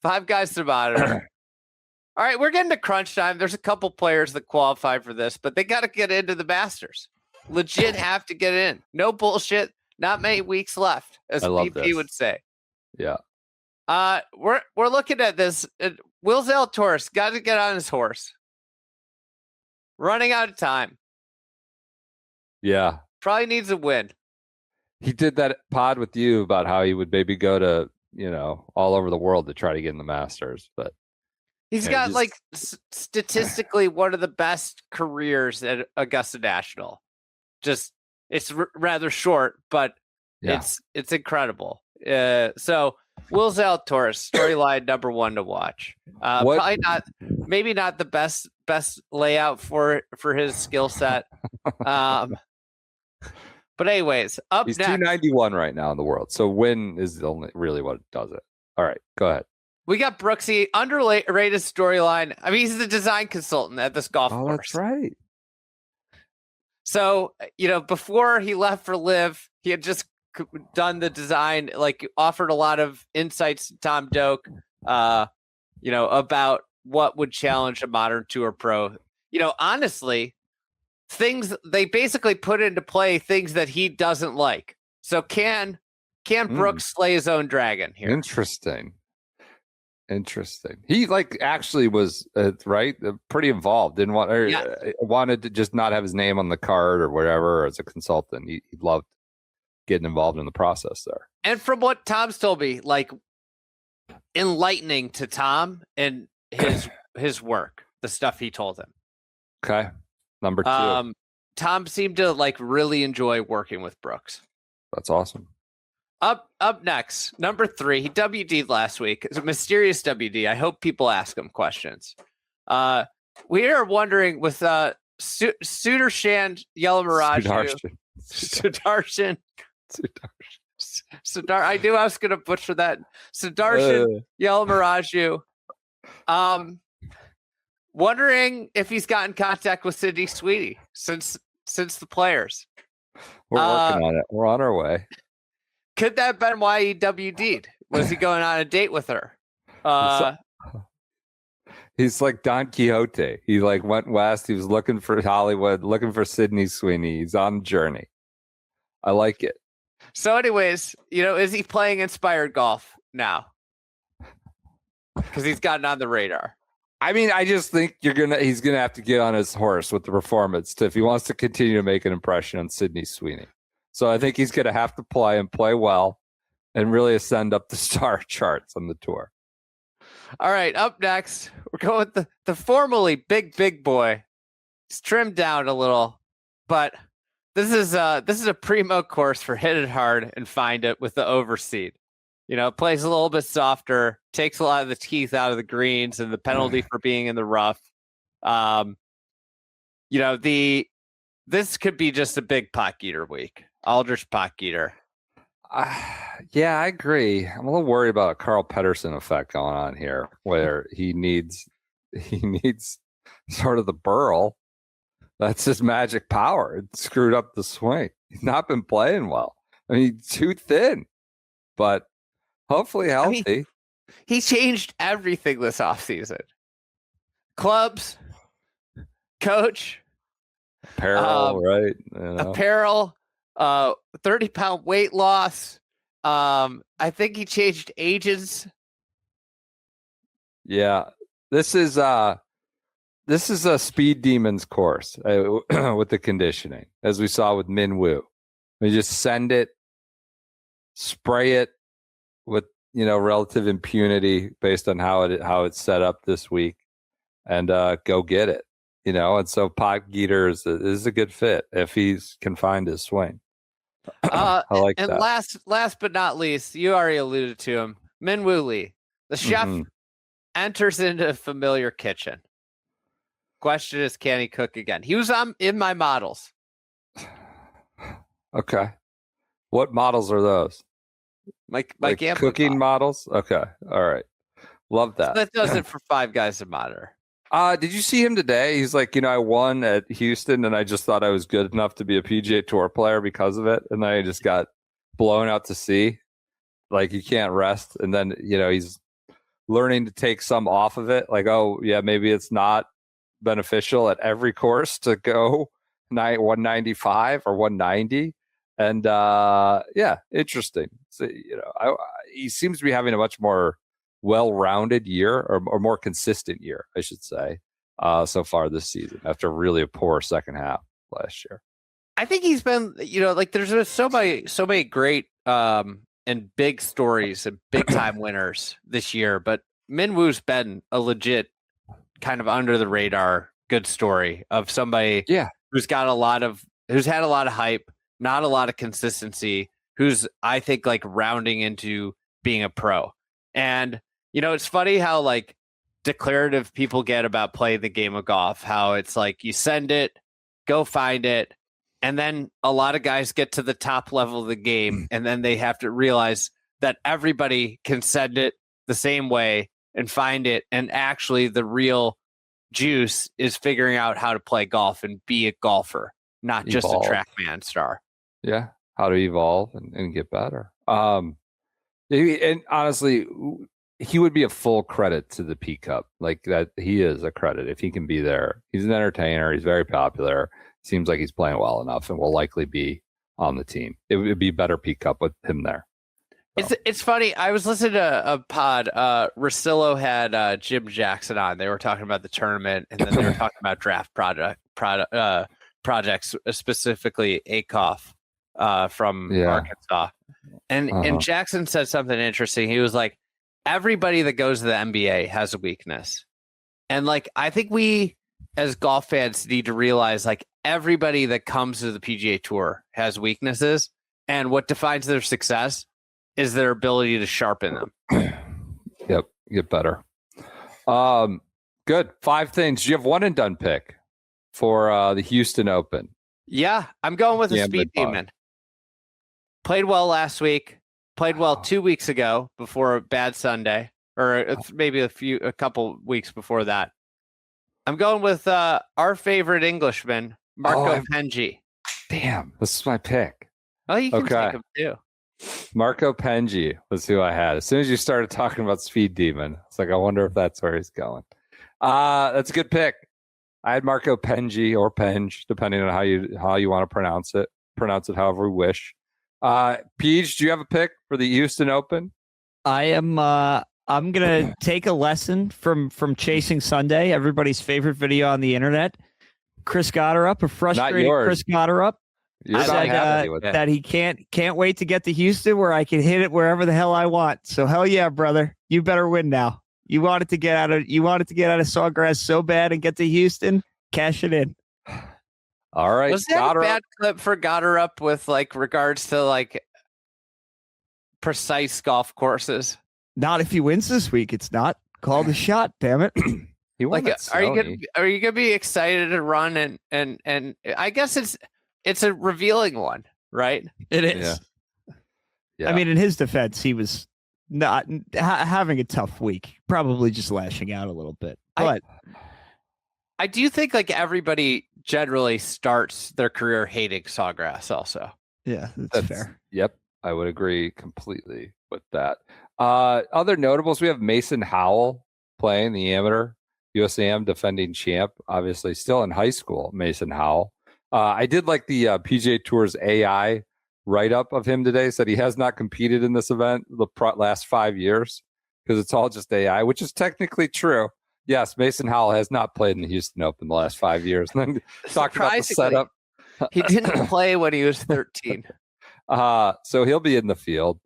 5 guys to monitor. All right, we're getting to crunch time. There's a couple players that qualify for this, but they got to get into the Masters. Legit have to get in. No bullshit. Not many weeks left, as BP would say. Yeah. We're looking at this. Will Zalatoris got to get on his horse. Running out of time. Yeah. Probably needs a win. He did that pod with you about how he would maybe go to, all over the world to try to get in the Masters, but he's got statistically one of the best careers at Augusta National. Just it's rather short, but it's incredible. So Will Zalatoris, storyline number 1 to watch. Probably not, maybe not the best layout for his skill set. But anyways, he's next, 291 right now in the world. So win is only really what does it. All right, go ahead. We got Brooksy, underrated storyline. I mean, he's the design consultant at this golf course. That's right. So, before he left for LIV, he had just done the design, offered a lot of insights to Tom Doak, about what would challenge a modern tour pro. Honestly, things they basically put into play things that he doesn't like. So can Brooks slay his own dragon here? Interesting. He actually was pretty involved. Didn't want wanted to just not have his name on the card or whatever as a consultant. He loved getting involved in the process there. And from what Tom's told me, enlightening to Tom and his work, the stuff he told him. Okay. Number 2. Tom seemed to really enjoy working with Brooks. That's awesome. Up next, number 3. He WD'd last week. It's a mysterious WD. I hope people ask him questions. We are wondering with Sudarshan Yelamaraju. Sudarshan. I knew I was going to butcher that. Sudarshan Yelamaraju. Wondering if he's got in contact with Sydney Sweeney since the Players. We're working on it. We're on our way. Could that have been why he WD'd? Was he going on a date with her? He's like Don Quixote. He went west. He was looking for Hollywood, looking for Sydney Sweeney. He's on a journey. I like it. So anyways, is he playing inspired golf now? Because he's gotten on the radar. I mean, I just think he's gonna have to get on his horse with the performance if he wants to continue to make an impression on Sydney Sweeney. So I think he's gonna have to play well and really ascend up the star charts on the tour. All right, up next, we're going with the formerly big boy. He's trimmed down a little, but this is a primo course for hit it hard and find it with the overseed. Plays a little bit softer, takes a lot of the teeth out of the greens and the penalty for being in the rough. This could be just a big Potgieter week. Aldrich Potgieter. Yeah, I agree. I'm a little worried about a Carl Pedersen effect going on here, where he needs sort of the Burl. That's his magic power. It screwed up the swing. He's not been playing well. I mean, he's too thin, but hopefully healthy. I mean, he changed everything this offseason. Clubs, coach, apparel, right? Apparel, 30-pound weight loss. I think he changed agents. Yeah, this is a speed demons course with the conditioning, as we saw with Min Woo. We just send it, spray it with relative impunity based on how it's set up this week, and go get it. And so Potgieter is a good fit if he's can find his swing. I like that. And last but not least, you already alluded to him, Min Woo Lee. The chef enters into a familiar kitchen. Question is, can he cook again? He was in my models. Okay. What models are those? My cooking models? Okay. All right. Love that. So that does it for 5 guys to monitor. Did you see him today? He's like, I won at Houston and I just thought I was good enough to be a PGA Tour player because of it. And then I just got blown out to sea. Like, you can't rest. And then, he's learning to take some off of it. Like, oh yeah, maybe it's not beneficial at every course to go 195 or 190. And interesting. So, he seems to be having a much more well-rounded year or more consistent year, I should say, so far this season after really a poor second half last year. I think he's been, there's so many great and big stories and big time winners this year, but Min Woo's been a legit kind of under the radar good story of somebody who's had a lot of hype, not a lot of consistency, who's I think like rounding into being a pro. And it's funny how like declarative people get about playing the game of golf, how it's like you send it, go find it, and then a lot of guys get to the top level of the game and then they have to realize that everybody can send it the same way and find it, and actually the real juice is figuring out how to play golf and be a golfer, not just a TrackMan star. Yeah, how to evolve and get better. And honestly, he would be a full credit to the P Cup. Like that, he is a credit if he can be there. He's an entertainer. He's very popular. Seems like he's playing well enough and will likely be on the team. It would be better P Cup with him there. So. It's funny. I was listening to a pod. Russillo had Jim Jackson on. They were talking about the tournament, and then they were talking about draft projects, specifically Akoff from Arkansas. And Jackson said something interesting. He was like, everybody that goes to the NBA has a weakness. And like, I think we as golf fans need to realize like everybody that comes to the PGA Tour has weaknesses, and what defines their success is their ability to sharpen them. Yep. Get better. Good. 5 things. Do you have one and done pick for the Houston Open? Yeah, I'm going with a speed demon. Played well last week. Played well 2 weeks ago before a bad Sunday, or maybe a couple weeks before that. I'm going with our favorite Englishman, Marco Penji. Damn, this is my pick. Oh, you can take him too. Marco Penji was who I had. As soon as you started talking about Speed Demon, it's like, I wonder if that's where he's going. That's a good pick. I had Marco Penji or Penge, depending on how you want to pronounce it. Pronounce it however we wish. Peach, do you have a pick for the Houston Open? I am. I'm gonna take a lesson from Chasing Sunday, everybody's favorite video on the internet. Chris Gotterup, a frustrated Chris Gotterup. You're that he can't wait to get to Houston where I can hit it wherever the hell I want. So hell yeah, brother, you better win now. You wanted to get out of Sawgrass so bad and get to Houston, cash it in. All right. Was that a bad clip for Gotterup with like regards to like precise golf courses? Not if he wins this week. It's not. Call the shot, damn it. He won are you gonna be excited to run and I guess it's a revealing one, right? It is. Yeah. I mean, in his defense, he was not having a tough week, probably just lashing out a little bit. But I do think like everybody generally starts their career hating Sawgrass also. Yeah, that's fair. Yep. I would agree completely with that. Other notables, we have Mason Howell playing the amateur USAM defending champ, obviously still in high school, Mason Howell. I did like the PGA Tour's AI write-up of him today. Said he has not competed in this event the last 5 years because it's all just AI, which is technically true. Yes, Mason Howell has not played in the Houston Open the last 5 years. And then talked about the setup. He didn't play when he was 13. So he'll be in the field.